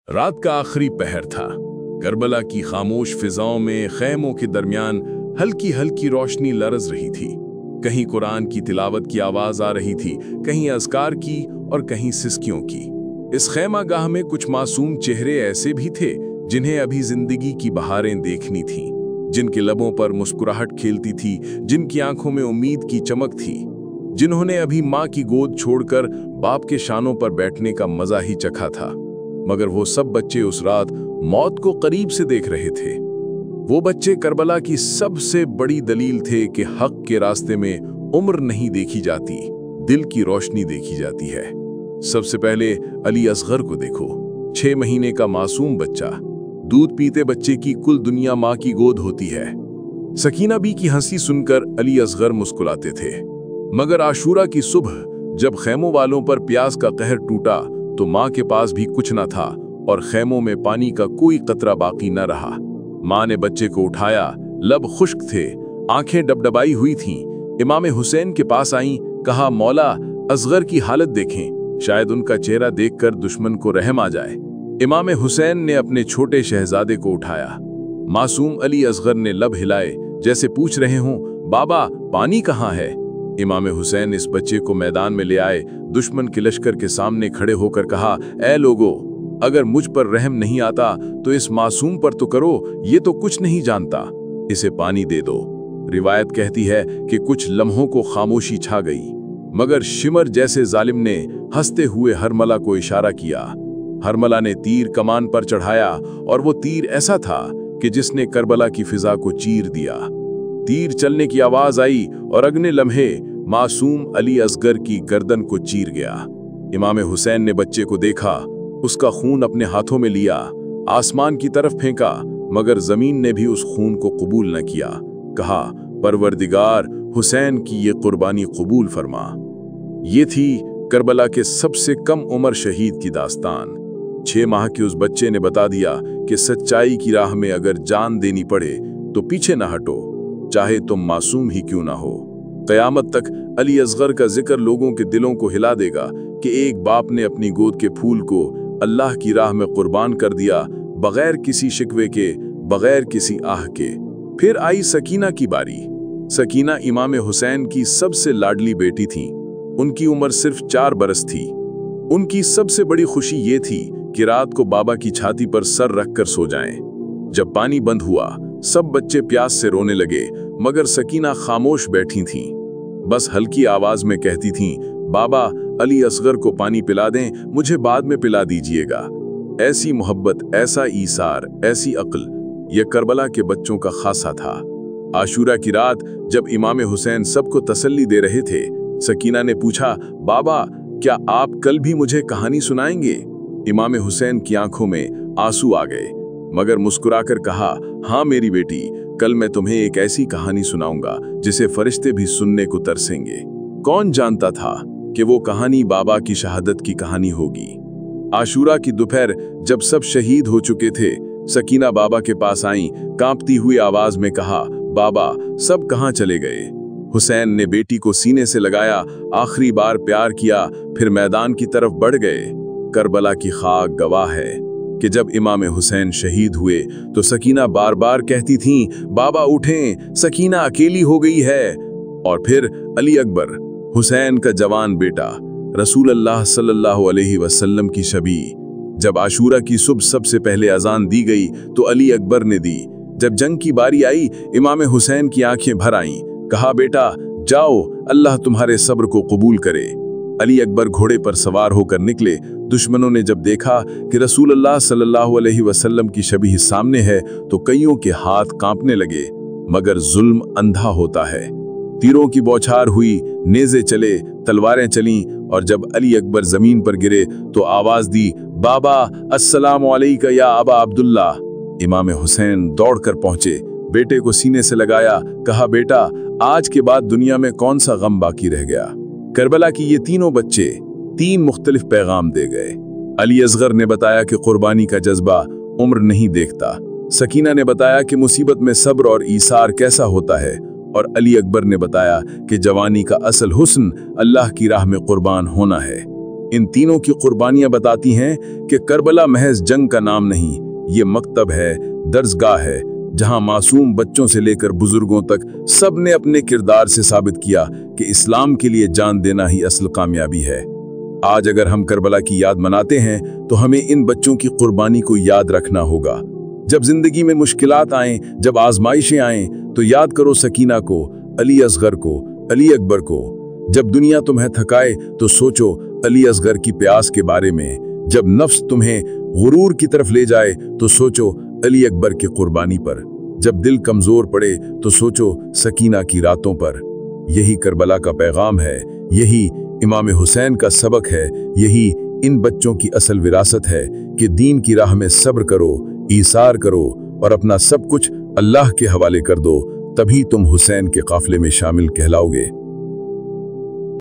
रात का आखिरी पहर था। करबला की खामोश फिजाओं में खैमों के दरमियान हल्की हल्की रोशनी लरज रही थी। कहीं कुरान की तिलावत की आवाज आ रही थी, कहीं अज़कार की और कहीं सिसकियों की। इस खैमागाह में कुछ मासूम चेहरे ऐसे भी थे जिन्हें अभी जिंदगी की बहारें देखनी थीं, जिनके लबों पर मुस्कुराहट खेलती थी, जिनकी आंखों में उम्मीद की चमक थी, जिन्होंने अभी माँ की गोद छोड़कर बाप के शानों पर बैठने का मजा ही चखा था। मगर वो सब बच्चे उस रात मौत को करीब से देख रहे थे। वो बच्चे करबला की सबसे बड़ी दलील थे कि हक के रास्ते में उम्र नहीं देखी जाती, दिल की रोशनी देखी जाती है। सबसे पहले अली असगर को देखो। 6 महीने का मासूम बच्चा। दूध पीते बच्चे की कुल दुनिया माँ की गोद होती है। सकीना बी की हंसी सुनकर अली असगर मुस्कुराते थे। मगर आशूरा की सुबह जब खैमों वालों पर प्यास का कहर टूटा तो माँ के पास भी कुछ न था और खैमों में पानी का कोई कतरा बाकी न रहा। माँ ने बच्चे को उठाया, लब खुश्क थे, आंखें डबडबाई हुई थीं। इमाम हुसैन के पास आईं, कहा, मौला असगर की हालत देखें, शायद उनका चेहरा देखकर दुश्मन को रहम आ जाए। इमाम हुसैन ने अपने छोटे शहजादे को उठाया। मासूम अली असगर ने लब हिलाए जैसे पूछ रहे हों, बाबा पानी कहाँ है? इमाम हुसैन इस बच्चे को मैदान में ले आए, दुश्मन के लश्कर के सामने खड़े होकर कहा, ऐ लोगो, अगर मुझ पर रहम नहीं आता तो इस मासूम पर तो करो, ये तो कुछ नहीं जानता, इसे पानी दे दो। रिवायत कहती है कि कुछ लम्हों को खामोशी छा गई, मगर शिमर जैसे जालिम ने हंसते हुए हरमला को इशारा किया। हरमला ने तीर कमान पर चढ़ाया और वो तीर ऐसा था कि जिसने करबला की फिजा को चीर दिया। तीर चलने की आवाज आई और अगले लम्हे मासूम अली असगर की गर्दन को चीर गया। इमाम हुसैन ने बच्चे को देखा, उसका खून अपने हाथों में लिया, आसमान की तरफ फेंका, मगर जमीन ने भी उस खून को कबूल न किया। कहा, परवरदिगार, हुसैन की ये कुर्बानी कबूल फरमा। ये थी करबला के सबसे कम उम्र शहीद की दास्तान। 6 माह के उस बच्चे ने बता दिया कि सच्चाई की राह में अगर जान देनी पड़े तो पीछे न हटो, चाहे तुम मासूम ही क्यों ना हो। क़यामत तक अली असगर का जिक्र लोगों के दिलों को हिला देगा कि एक बाप ने अपनी गोद के फूल को अल्लाह की राह में कुर्बान कर दिया, बगैर किसी शिकवे के, बगैर किसी आह के। फिर आई सकीना की बारी। सकीना इमाम हुसैन की सबसे लाडली बेटी थी। उनकी उम्र सिर्फ 4 बरस थी। उनकी सबसे बड़ी खुशी ये थी कि रात को बाबा की छाती पर सर रखकर सो जाएं। जब पानी बंद हुआ, सब बच्चे प्यास से रोने लगे, मगर सकीना खामोश बैठी थीं। बस हल्की आवाज में कहती थीं, बाबा अली असगर को पानी पिला दें, मुझे बाद में पिला दीजिएगा। ऐसी मोहब्बत, ऐसा ईसार, ऐसी अक्ल, यह करबला के बच्चों का खासा था। आशूरा की रात जब इमाम हुसैन सबको तसल्ली दे रहे थे, सकीना ने पूछा, बाबा क्या आप कल भी मुझे कहानी सुनाएंगे? इमाम हुसैन की आंखों में आंसू आ गए, मगर मुस्कुराकर कहा, हाँ मेरी बेटी, कल मैं तुम्हें एक ऐसी कहानी सुनाऊंगा जिसे फरिश्ते भी सुनने को तरसेंगे। कौन जानता था कि वो कहानी बाबा की शहादत की कहानी होगी। आशूरा की दोपहर जब सब शहीद हो चुके थे, सकीना बाबा के पास आईं, कांपती हुई आवाज में कहा, बाबा सब कहाँ चले गए? हुसैन ने बेटी को सीने से लगाया, आखिरी बार प्यार किया, फिर मैदान की तरफ बढ़ गए। करबला की खाक गवाह है कि जब इमाम हुसैन शहीद हुए तो सकीना बार बार कहती थीं, बाबा उठें, सकीना अकेली हो गई है। और फिर अली अकबर, हुसैन का जवान बेटा, रसूल अल्लाह सल्लल्लाहु अलैहि वसल्लम की शबी। जब आशूरा की सुबह सबसे पहले अजान दी गई तो अली अकबर ने दी। जब जंग की बारी आई, इमाम हुसैन की आंखें भर आईं। कहा, बेटा जाओ, अल्लाह तुम्हारे सब्र को कबूल करे। अली अकबर घोड़े पर सवार होकर निकले। दुश्मनों ने जब देखा कि रसूल अल्लाह सल्लल्लाहु अलैहि वसल्लम की शबीह सामने है तो कईयों के हाथ कांपने लगे, मगर जुल्म अंधा होता है। तीरों की बौछार हुई, नेज़े चले, तलवारें चलीं, और जब अली अकबर जमीन पर गिरे तो आवाज दी, बाबा अस्सलामु अलैका या अबा अब्दुल्ला। इमाम हुसैन दौड़कर पहुंचे, बेटे को सीने से लगाया, कहा, बेटा आज के बाद दुनिया में कौन सा गम बाकी रह गया? करबला की ये तीनों बच्चे 3 मुख्तलिफ पैगाम दे गए। अली असगर ने बताया कि कुर्बानी का जज्बा उम्र नहीं देखता। सकीना ने बताया कि मुसीबत में सब्र और ईसार कैसा होता है, और अली अकबर ने बताया कि जवानी का असल हुस्न अल्लाह की राह में कुर्बान होना है। इन तीनों की कुर्बानियां बताती हैं कि करबला महज जंग का नाम नहीं, ये मकतब है, दर्सगाह है, जहां मासूम बच्चों से लेकर बुजुर्गों तक सब ने अपने किरदार से साबित किया कि इस्लाम के लिए जान देना ही असल कामयाबी है। आज अगर हम करबला की याद मनाते हैं तो हमें इन बच्चों की कुर्बानी को याद रखना होगा। जब जिंदगी में मुश्किलात आएं, जब आजमाइशें आएं, तो याद करो सकीना को, अली असगर को, अली अकबर को। जब दुनिया तुम्हें थकाए तो सोचो अली असगर की प्यास के बारे में। जब नफ्स तुम्हें गुरूर की तरफ ले जाए तो सोचो अली अकबर की कुर्बानी पर। जब दिल कमजोर पड़े तो सोचो सकीना की रातों पर। यही करबला का पैगाम है, यही इमाम हुसैन का सबक है, यही इन बच्चों की असल विरासत है कि दीन की राह में सब्र करो, ईसार करो और अपना सब कुछ अल्लाह के हवाले कर दो, तभी तुम हुसैन के काफिले में शामिल कहलाओगे।